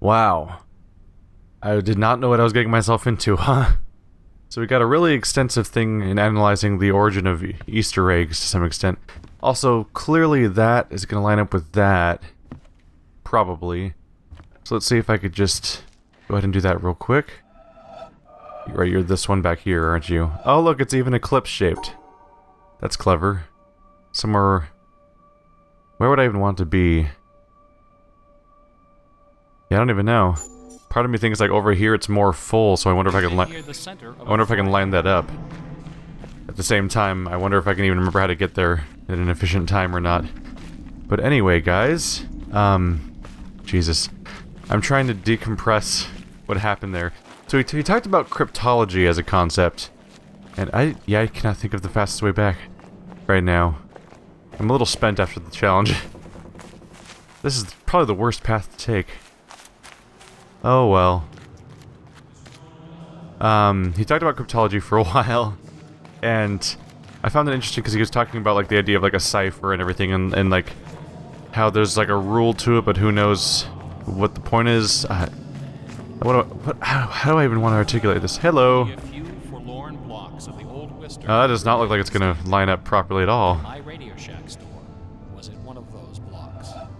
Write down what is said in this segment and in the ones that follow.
Wow. I did not know what I was getting myself into, huh? So we got a really extensive thing in analyzing the origin of Easter eggs to some extent. Also, clearly that is going to line up with that. Probably. So let's see if I could just go ahead and do that real quick. Right, you're this one back here, aren't you? Oh look, it's even eclipse-shaped. That's clever. Somewhere... Where would I even want to be? Yeah, I don't even know. Part of me thinks like over here it's more full, so I wonder if I can line that up. At the same time, I wonder if I can even remember how to get there in an efficient time or not. But anyway, guys, Jesus. I'm trying to decompress what happened there. So he talked about cryptology as a concept. And I cannot think of the fastest way back right now. I'm a little spent after the challenge. This is probably the worst path to take. Oh well. He talked about cryptology for a while, and I found it interesting because he was talking about like the idea of like a cipher and everything, and like how there's like a rule to it, but who knows what the point is. How do I even want to articulate this? Hello. That does not look like it's gonna line up properly at all.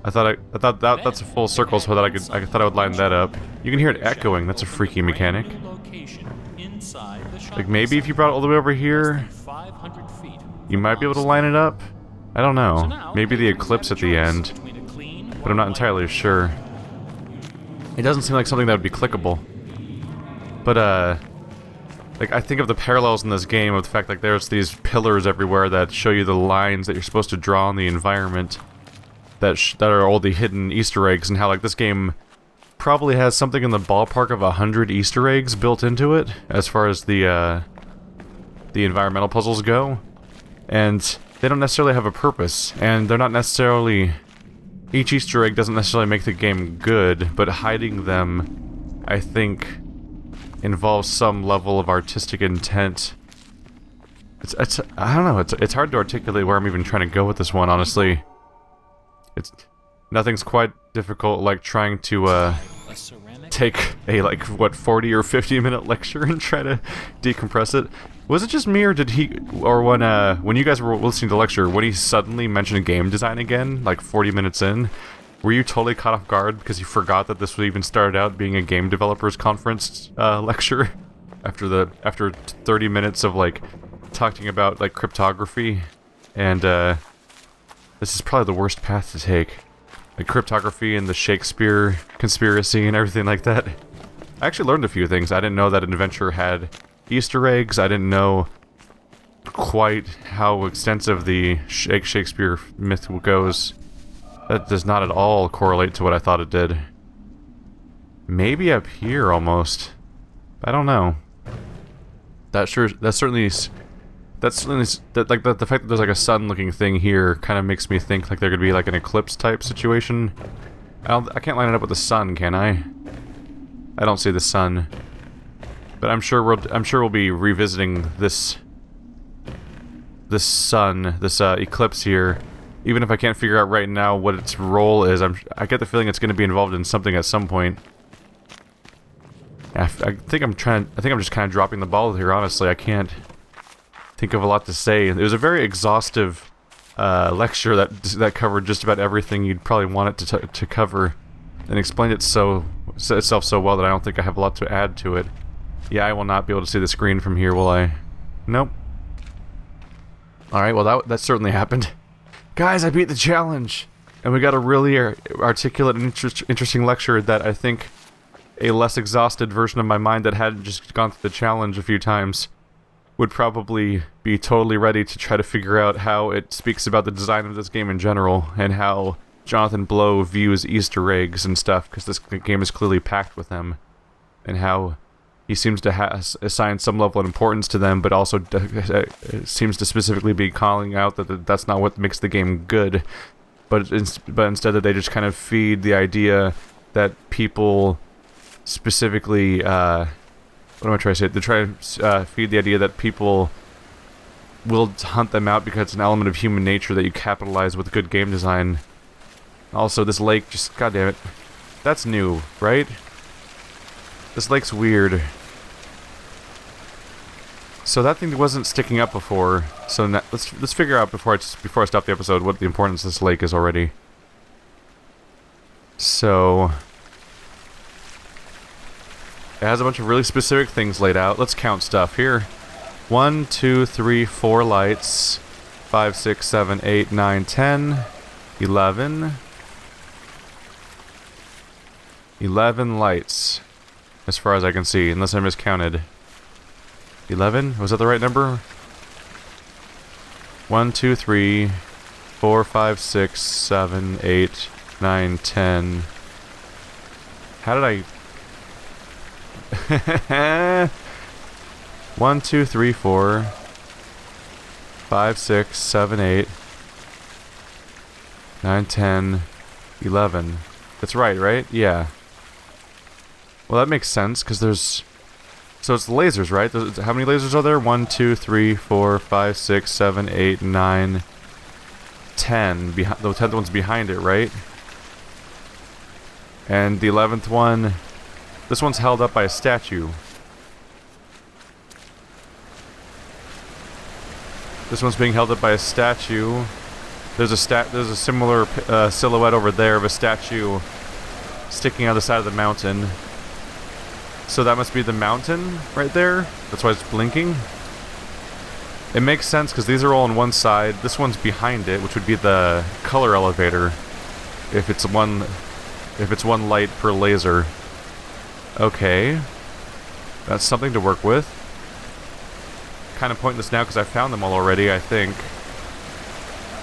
I thought that's a full circle, so that I thought I would line that up. You can hear it echoing. That's a freaky mechanic. Like maybe if you brought it all the way over here, you might be able to line it up. I don't know. Maybe the eclipse at the end, but I'm not entirely sure. It doesn't seem like something that would be clickable. But like I think of the parallels in this game of the fact like there's these pillars everywhere that show you the lines that you're supposed to draw in the environment. That are all the hidden Easter eggs, and how like this game probably has something in the ballpark of 100 Easter eggs built into it as far as the environmental puzzles go, and they don't necessarily have a purpose, and they're not necessarily... Each Easter egg doesn't necessarily make the game good, but hiding them, I think, involves some level of artistic intent. I don't know, it's hard to articulate where I'm even trying to go with this one, honestly. Nothing's quite difficult like trying to take a like what 40 or 50 minute lecture and try to decompress it. Was it just me, or did he, or when you guys were listening to the lecture, when he suddenly mentioned game design again, like 40 minutes in, were you totally caught off guard because you forgot that this would even started out being a game developers conference lecture after 30 minutes of like talking about like cryptography and this is probably the worst path to take. Like cryptography and the Shakespeare conspiracy and everything like that. I actually learned a few things. I didn't know that an adventure had Easter eggs. I didn't know quite how extensive the Shakespeare myth goes. That does not at all correlate to what I thought it did. Maybe up here almost. I don't know. The fact that there's like a sun-looking thing here kind of makes me think like there could be like an eclipse type situation. I can't line it up with the sun, can I? I don't see the sun, but I'm sure we'll be revisiting this eclipse here, even if I can't figure out right now what its role is. I get the feeling it's going to be involved in something at some point. I think I'm just kind of dropping the ball here. Honestly, I can't think of a lot to say. It was a very exhaustive lecture that covered just about everything you'd probably want it to cover, and explained itself so well that I don't think I have a lot to add to it. Yeah, I will not be able to see the screen from here, will I? Nope. Alright, well that certainly happened. Guys, I beat the challenge! And we got a really articulate and interesting lecture that I think a less exhausted version of my mind that hadn't just gone through the challenge a few times would probably be totally ready to try to figure out how it speaks about the design of this game in general, and how Jonathan Blow views Easter eggs and stuff, because this game is clearly packed with them, and how he seems to assign some level of importance to them, but also seems to specifically be calling out that that's not what makes the game good, but instead that they just kind of feed the idea that people specifically what am I trying to say? They try to feed the idea that people will hunt them out because it's an element of human nature that you capitalize with good game design. Also, this lake, just, god damn it. That's new, right? This lake's weird. So that thing wasn't sticking up before. So now, let's figure out before I stop the episode what the importance of this lake is already. So it has a bunch of really specific things laid out. Let's count stuff here. 1, 2, 3, 4 lights. 5, 6, 7, 8, 9, 10, 11. 11 lights, as far as I can see, unless I miscounted. 11? Was that the right number? 1, 2, 3, 4, 5, 6, 7, 8, 9, 10. How did I... 1, 2, 3, 4, 5, 6, 7, 8, 9, 10, 11. That's right? Yeah. Well, that makes sense, because there's... So it's the lasers, right? How many lasers are there? 1, 2, 3, 4, 5, 6, 7, 8, 9, 10. The 10th one's behind it, right? And the 11th one... This one's held up by a statue. This one's being held up by a statue. There's a similar silhouette over there of a statue sticking out the side of the mountain. So that must be the mountain right there. That's why it's blinking. It makes sense because these are all on one side. This one's behind it, which would be the color elevator. If it's one light per laser. Okay, that's something to work with. Kind of pointless now because I found them all already, I think.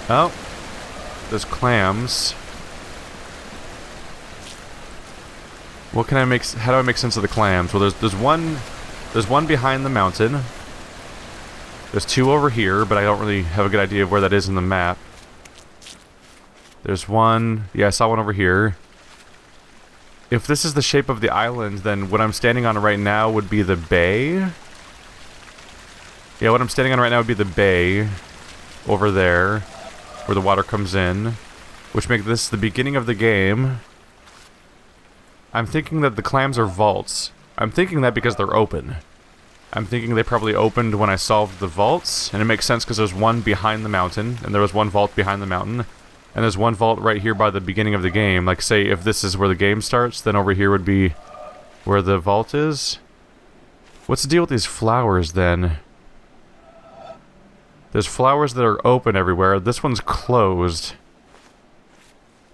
Oh, there's clams. What can I make? How do I make sense of the clams? Well, there's one behind the mountain. There's 2 over here, but I don't really have a good idea of where that is in the map. There's one. Yeah, I saw one over here. If this is the shape of the island, then what I'm standing on right now would be the bay. Yeah, what I'm standing on right now would be the bay over there, where the water comes in, which makes this the beginning of the game. I'm thinking that the clams are vaults. I'm thinking that because they're open. I'm thinking they probably opened when I solved the vaults, and it makes sense because there's one behind the mountain, and there was one vault behind the mountain, and there's one vault right here by the beginning of the game. Like, say, if this is where the game starts, then over here would be where the vault is. What's the deal with these flowers, then? There's flowers that are open everywhere. This one's closed.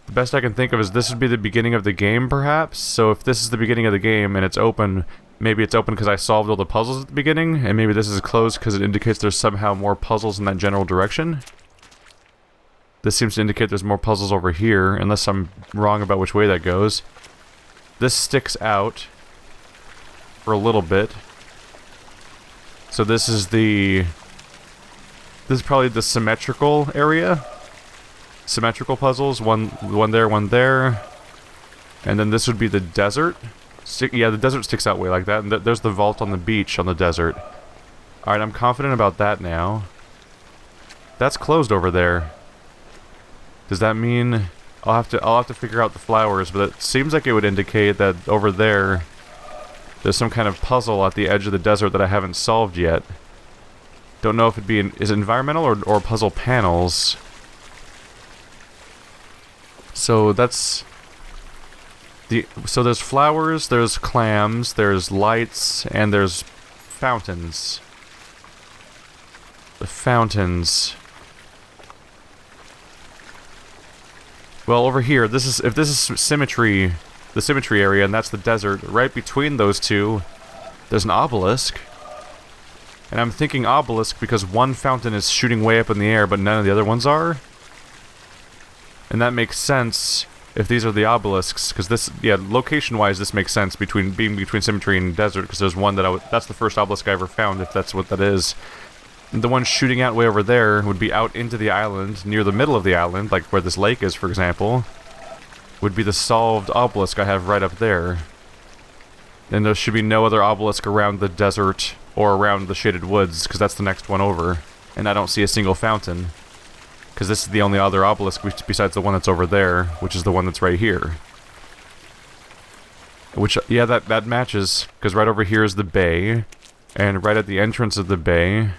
The best I can think of is this would be the beginning of the game, perhaps? So if this is the beginning of the game and it's open, maybe it's open because I solved all the puzzles at the beginning, and maybe this is closed because it indicates there's somehow more puzzles in that general direction. This seems to indicate there's more puzzles over here, unless I'm wrong about which way that goes. This sticks out for a little bit. So this is probably the symmetrical area. Symmetrical puzzles, one there, one there. And then this would be the desert. Yeah, the desert sticks out way like that. And there's the vault on the beach on the desert. Alright, I'm confident about that now. That's closed over there. Does that mean I'll have to figure out the flowers, but it seems like it would indicate that over there there's some kind of puzzle at the edge of the desert that I haven't solved yet. Don't know if it'd be is it environmental or puzzle panels. So that's so there's flowers, there's clams, there's lights, and there's fountains. The fountains. Well, over here, if this is symmetry, the symmetry area, and that's the desert, right between those two, there's an obelisk. And I'm thinking obelisk because one fountain is shooting way up in the air, but none of the other ones are. And that makes sense if these are the obelisks, because this, yeah, location-wise, this makes sense being between symmetry and desert, because there's one that's the first obelisk I ever found, if that's what that is. And the one shooting out way over there would be out into the island, near the middle of the island, like where this lake is, for example, would be the solved obelisk I have right up there. And there should be no other obelisk around the desert or around the shaded woods, because that's the next one over. And I don't see a single fountain, because this is the only other obelisk besides the one that's over there, which is the one that's right here. Which, yeah, that matches, because right over here is the bay, and right at the entrance of the bay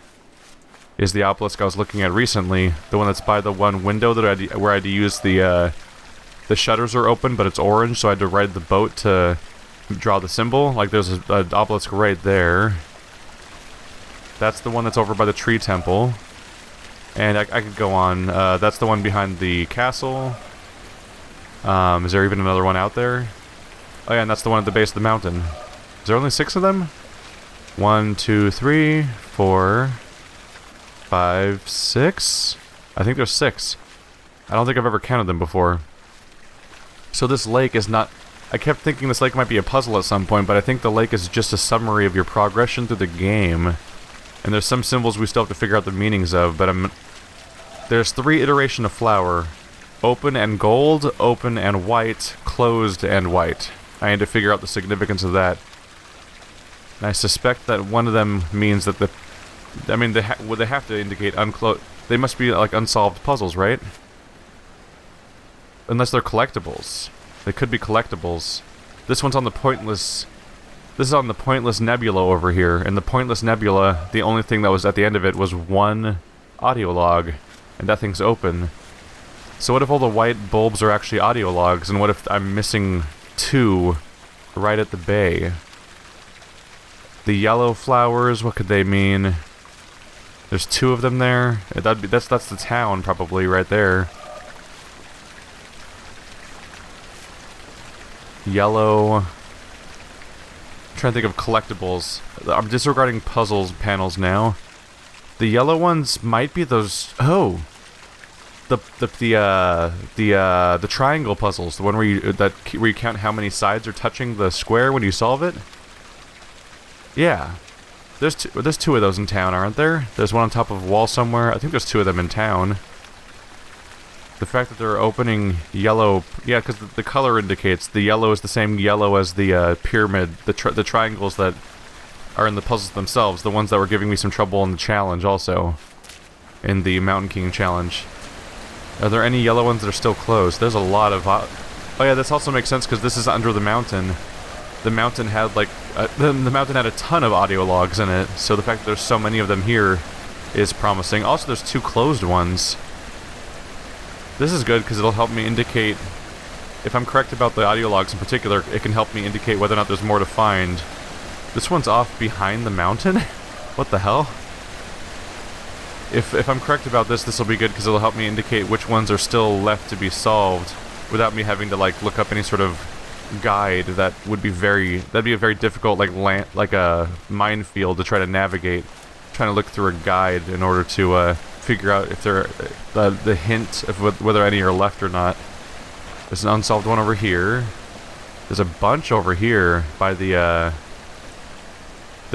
is the obelisk I was looking at recently, the one that's by the one window that where I had to use the shutters are open, but it's orange, so I had to ride the boat to draw the symbol. Like, there's an obelisk right there. That's the one that's over by the tree temple. And I could go on. That's the one behind the castle. Is there even another one out there? Oh yeah, and that's the one at the base of the mountain. Is there only 6 of them? 1, 2, 3, 4, 5, 6? I think there's 6. I don't think I've ever counted them before. So this lake is not... I kept thinking this lake might be a puzzle at some point, but I think the lake is just a summary of your progression through the game. And there's some symbols we still have to figure out the meanings of, but there's 3 iterations of flower. Open and gold, open and white, closed and white. I need to figure out the significance of that. And I suspect that one of them means that the... I mean, they have to indicate unclosed... They must be, like, unsolved puzzles, right? Unless they're collectibles. They could be collectibles. This one's on the Pointless... This is on the Pointless Nebula over here. And the Pointless Nebula, the only thing that was at the end of it was 1 audio log. And that thing's open. So what if all the white bulbs are actually audio logs? And what if I'm missing 2 right at the bay? The yellow flowers, what could they mean? There's 2 of them there. That's the town probably right there. Yellow. I'm trying to think of collectibles. I'm disregarding puzzles panels now. The yellow ones might be those. Oh, the triangle puzzles. The one where you count how many sides are touching the square when you solve it. Yeah, there's 2 of those in town, aren't there? There's one on top of a wall somewhere. I think there's 2 of them in town. The fact that they're opening yellow... Yeah, because the color indicates the yellow is the same yellow as the pyramid, the triangles that are in the puzzles themselves, the ones that were giving me some trouble in the challenge also. In the Mountain King challenge. Are there any yellow ones that are still closed? There's a lot of... Oh yeah, this also makes sense because this is under the mountain. The mountain had like... the mountain had a ton of audio logs in it, so the fact that there's so many of them here is promising. Also, there's 2 closed ones. This is good because it'll help me indicate, if I'm correct about the audio logs in particular, it can help me indicate whether or not there's more to find. This one's off behind the mountain? What the hell? If I'm correct about this, this will be good because it'll help me indicate which ones are still left to be solved without me having to like look up any sort of guide. That'd be a very difficult like a minefield to try to navigate. Trying to look through a guide in order to figure out if there the hint of whether any are left or not. There's an unsolved one over here. There's a bunch over here by the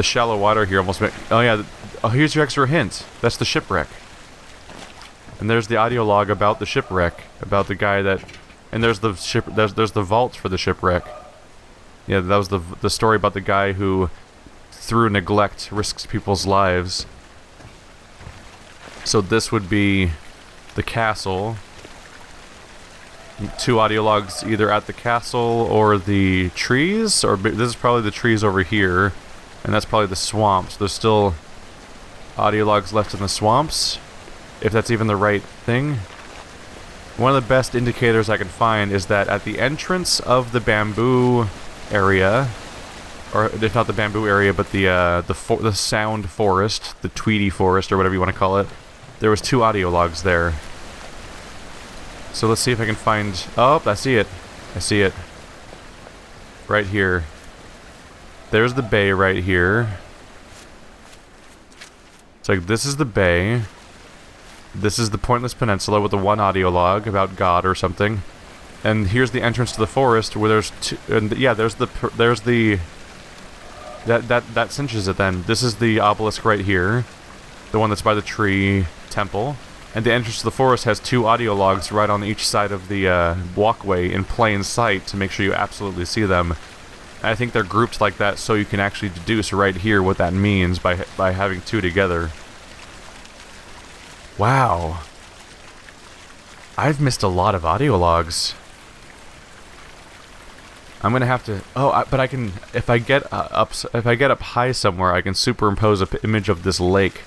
shallow water here. Oh yeah. Oh, here's your extra hint. That's the shipwreck. And there's the audio log about the shipwreck, about the guy that. And there's the ship. There's the vault for the shipwreck. Yeah, that was the story about the guy who, through neglect, risks people's lives. So this would be the castle. 2 audio logs either at the castle or the trees, or this is probably the trees over here, and that's probably the swamps. There's still audio logs left in the swamps, if that's even the right thing. One of the best indicators I can find is that at the entrance of the bamboo area, or if not the bamboo area, but the sound forest, the Tweety forest, or whatever you want to call it, there was 2 audio logs there. So let's see if I can find... Oh, I see it. I see it. Right here. There's the bay right here. It's like, this is the bay. This is the Pointless Peninsula with the 1 audio log about God or something. And here's the entrance to the forest where there's 2... And yeah, there's the... That cinches it then. This is the obelisk right here. The one that's by the tree temple. And the entrance to the forest has 2 audio logs right on each side of the walkway in plain sight to make sure you absolutely see them. And I think they're grouped like that so you can actually deduce right here what that means by having 2 together. Wow. I've missed a lot of audio logs. I'm gonna have to. Oh, but I can. If I get up high somewhere, I can superimpose an image of this lake,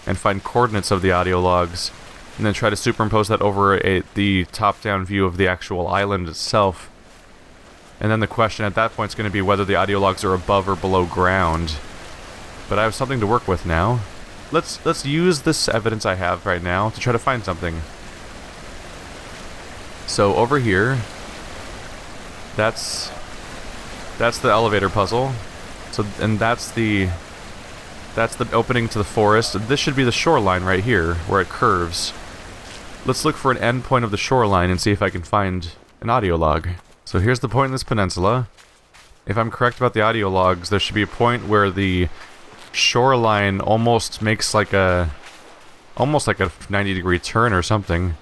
and find coordinates of the audio logs, and then try to superimpose that over the top-down view of the actual island itself. And then the question at that point is going to be whether the audio logs are above or below ground. But I have something to work with now. Let's use this evidence I have right now to try to find something. So over here, that's the elevator puzzle. So and that's the opening to the forest. This should be the shoreline right here, where it curves. Let's look for an endpoint of the shoreline and see if I can find an audio log. So here's the Pointless Peninsula. If I'm correct about the audio logs, there should be a point where the shoreline almost makes like a 90-degree turn or something.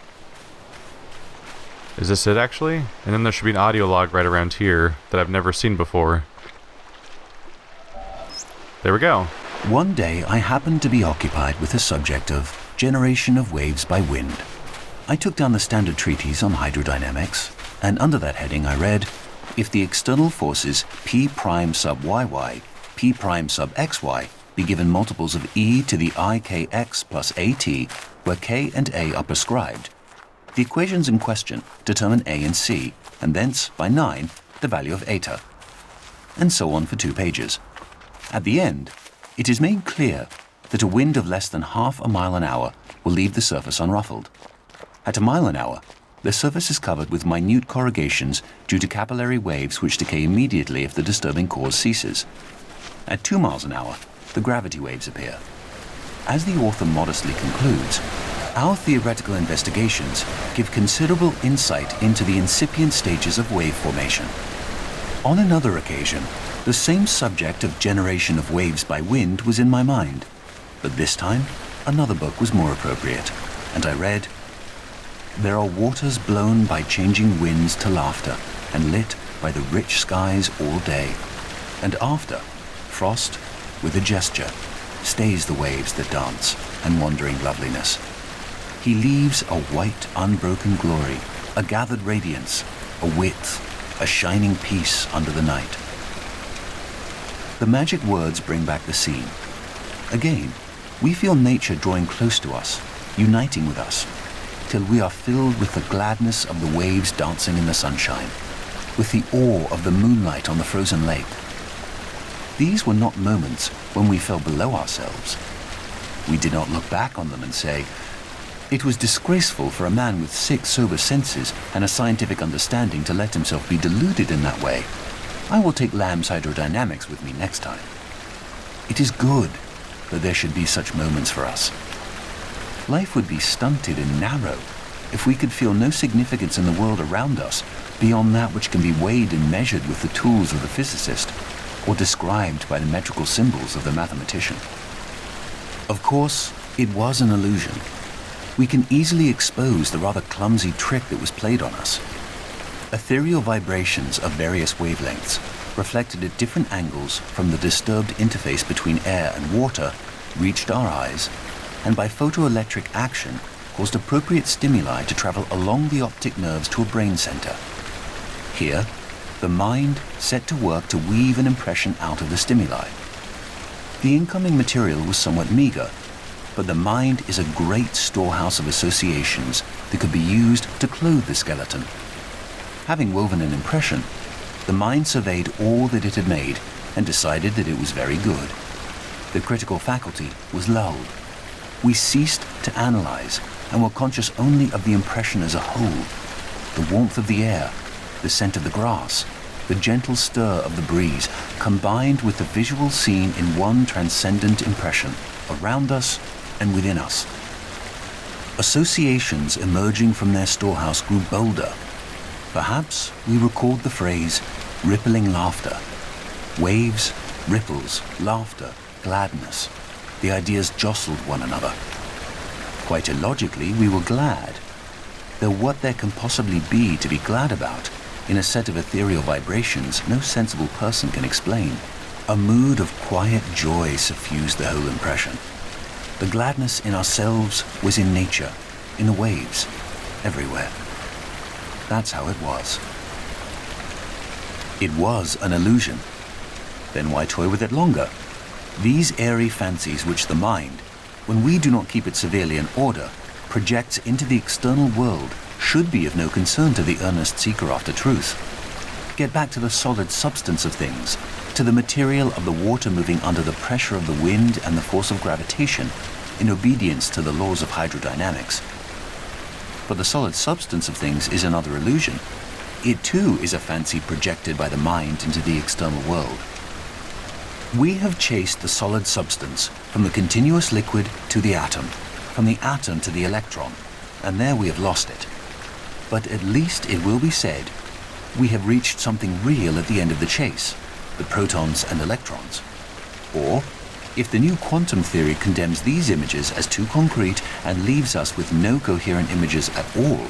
Is this it, actually? And then there should be an audio log right around here that I've never seen before. There we go. One day I happened to be occupied with the subject of generation of waves by wind. I took down the standard treatise on hydrodynamics, and under that heading I read, if the external forces P prime sub yy, P prime sub xy be given multiples of e to the ikx plus at, where k and a are prescribed, the equations in question determine a and c, and thence, by 9, the value of eta. And so on for 2 pages. At the end, it is made clear that a wind of less than half a mile an hour will leave the surface unruffled. At a mile an hour, the surface is covered with minute corrugations due to capillary waves which decay immediately if the disturbing cause ceases. At 2 miles an hour, the gravity waves appear. As the author modestly concludes, our theoretical investigations give considerable insight into the incipient stages of wave formation. On another occasion, the same subject of generation of waves by wind was in my mind, but this time another book was more appropriate, and I read, "There are waters blown by changing winds to laughter, and lit by the rich skies all day, and after, frost, with a gesture, stays the waves that dance and wandering loveliness. He leaves a white, unbroken glory, a gathered radiance, a width, a shining peace under the night." The magic words bring back the scene. Again, we feel nature drawing close to us, uniting with us, till we are filled with the gladness of the waves dancing in the sunshine, with the awe of the moonlight on the frozen lake. These were not moments when we fell below ourselves. We did not look back on them and say, "It was disgraceful for a man with 6 sober senses and a scientific understanding to let himself be deluded in that way. I will take Lamb's hydrodynamics with me next time." It is good that there should be such moments for us. Life would be stunted and narrow if we could feel no significance in the world around us beyond that which can be weighed and measured with the tools of the physicist or described by the metrical symbols of the mathematician. Of course, it was an illusion. We can easily expose the rather clumsy trick that was played on us. Ethereal vibrations of various wavelengths, reflected at different angles from the disturbed interface between air and water, reached our eyes, and by photoelectric action caused appropriate stimuli to travel along the optic nerves to a brain center. Here, the mind set to work to weave an impression out of the stimuli. The incoming material was somewhat meager, but the mind is a great storehouse of associations that could be used to clothe the skeleton. Having woven an impression, the mind surveyed all that it had made and decided that it was very good. The critical faculty was lulled. We ceased to analyze and were conscious only of the impression as a whole. The warmth of the air, the scent of the grass, the gentle stir of the breeze, combined with the visual scene in one transcendent impression, around us and within us. Associations emerging from their storehouse grew bolder. Perhaps we recalled the phrase, rippling laughter. Waves, ripples, laughter, gladness. The ideas jostled one another. Quite illogically, we were glad. Though what there can possibly be to be glad about in a set of ethereal vibrations no sensible person can explain. A mood of quiet joy suffused the whole impression. The gladness in ourselves was in nature, in the waves, everywhere. That's how it was. It was an illusion. Then why toy with it longer? These airy fancies which the mind, when we do not keep it severely in order, projects into the external world should be of no concern to the earnest seeker after truth. Get back to the solid substance of things, to the material of the water moving under the pressure of the wind and the force of gravitation, in obedience to the laws of hydrodynamics. But the solid substance of things is another illusion. It too is a fancy projected by the mind into the external world. We have chased the solid substance from the continuous liquid to the atom, from the atom to the electron, and there we have lost it. But at least it will be said, we have reached something real at the end of the chase, the protons and electrons. Or, if the new quantum theory condemns these images as too concrete and leaves us with no coherent images at all,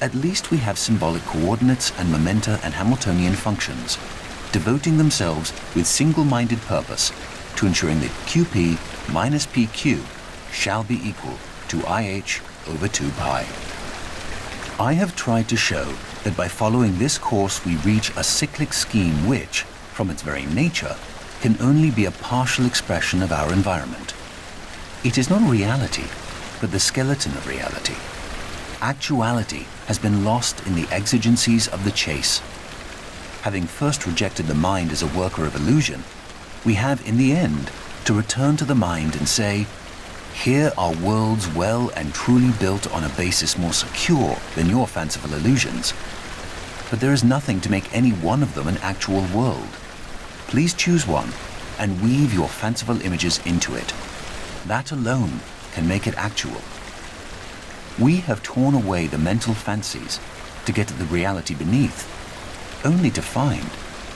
at least we have symbolic coordinates and momenta and Hamiltonian functions, devoting themselves with single-minded purpose to ensuring that QP minus PQ shall be equal to IH over 2 pi. I have tried to show that by following this course we reach a cyclic scheme which, from its very nature, can only be a partial expression of our environment. It is not reality, but the skeleton of reality. Actuality has been lost in the exigencies of the chase. Having first rejected the mind as a worker of illusion, we have in the end to return to the mind and say, here are worlds well and truly built on a basis more secure than your fanciful illusions. But there is nothing to make any one of them an actual world. Please choose one and weave your fanciful images into it. That alone can make it actual. We have torn away the mental fancies to get at the reality beneath, only to find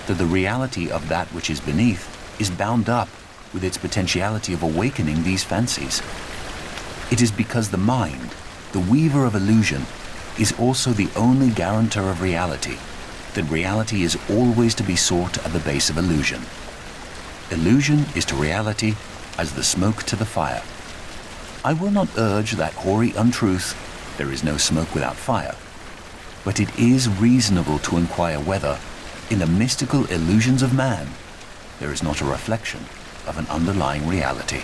that the reality of that which is beneath is bound up with its potentiality of awakening these fancies. It is because the mind, the weaver of illusion, is also the only guarantor of reality, that reality is always to be sought at the base of illusion. Illusion is to reality as the smoke to the fire. I will not urge that hoary untruth, there is no smoke without fire, but it is reasonable to inquire whether, in the mystical illusions of man, there is not a reflection of an underlying reality.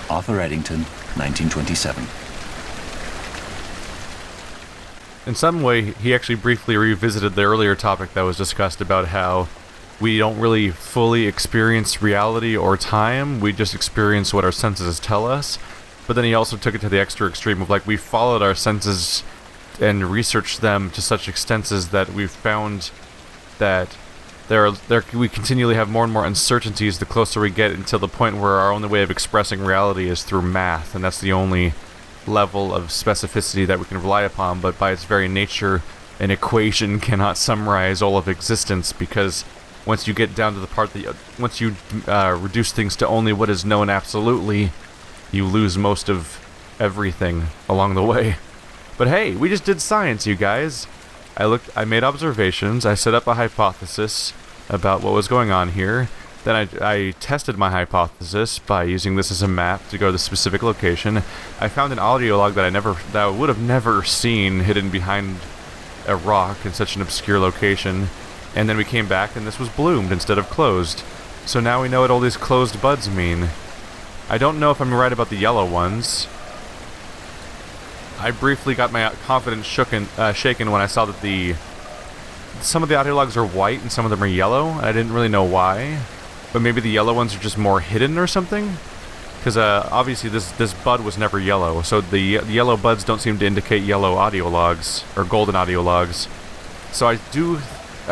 Arthur Eddington, 1927. In some way, he actually briefly revisited the earlier topic that was discussed about how we don't really fully experience reality or time, we just experience what our senses tell us. But then he also took it to the extra extreme of like we followed our senses and researched them to such extents that we've found that we continually have more and more uncertainties the closer we get until the point where our only way of expressing reality is through math, and that's the only level of specificity that we can rely upon. But by its very nature, an equation cannot summarize all of existence, because once you get down to the part that once you reduce things to only what is known absolutely, you lose most of everything along the way. But hey, we just did science, you guys. I made observations, I set up a hypothesis about what was going on here, then I tested my hypothesis by using this as a map to go to the specific location. I found an audio log that I would have never seen hidden behind a rock in such an obscure location, and then we came back and this was bloomed instead of closed. So now we know what all these closed buds mean. I don't know if I'm right about the yellow ones. I briefly got my confidence shaken when I saw that some of the audio logs are white and some of them are yellow. I didn't really know why, but maybe the yellow ones are just more hidden or something. Because obviously this bud was never yellow, so the yellow buds don't seem to indicate yellow audio logs or golden audio logs. So I do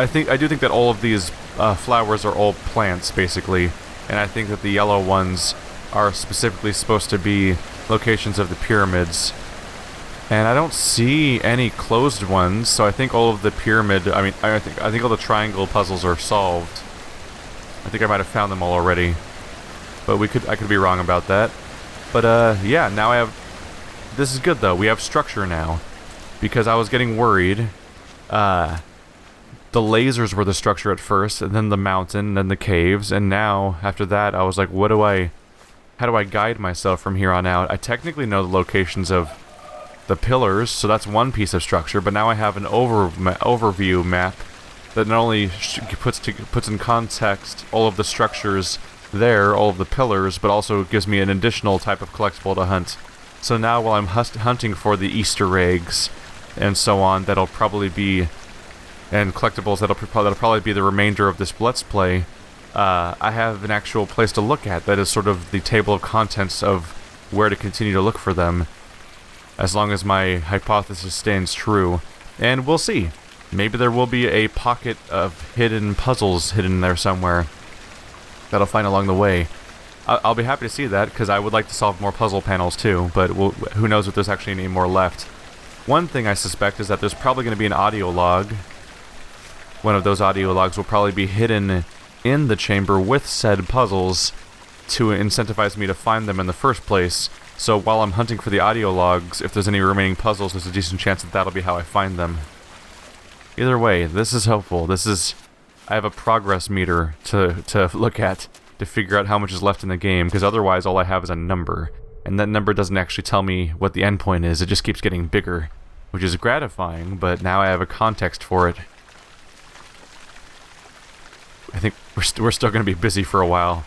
think that all of these flowers are all plants basically, and I think that the yellow ones are specifically supposed to be locations of the pyramids. And I don't see any closed ones, so I think all of the pyramid, I think all the triangle puzzles are solved. I think I might have found them all already. But I could be wrong about that. But yeah, now this is good though, we have structure now. Because I was getting worried. The lasers were the structure at first, and then the mountain, and then the caves, and now, after that, I was like, how do I guide myself from here on out? I technically know the locations of the pillars, so that's one piece of structure, but now I have an overview map that not only puts in context all of the structures there, all of the pillars, but also gives me an additional type of collectible to hunt. So now while I'm hunting for the Easter eggs and so on, that'll probably be, and collectibles that'll probably be the remainder of this Let's Play, I have an actual place to look at that is sort of the table of contents of where to continue to look for them, as long as my hypothesis stands true. And we'll see. Maybe there will be a pocket of hidden puzzles hidden there somewhere that I'll find along the way. I'll be happy to see that, because I would like to solve more puzzle panels too, but who knows if there's actually any more left. One thing I suspect is that there's probably going to be an audio log. One of those audio logs will probably be hidden in the chamber with said puzzles to incentivize me to find them in the first place. So while I'm hunting for the audio logs, if there's any remaining puzzles, there's a decent chance that that'll be how I find them. Either way, this is helpful. I have a progress meter to look at to figure out how much is left in the game, because otherwise all I have is a number. And that number doesn't actually tell me what the endpoint is, it just keeps getting bigger, which is gratifying, but now I have a context for it. I think we're still going to be busy for a while.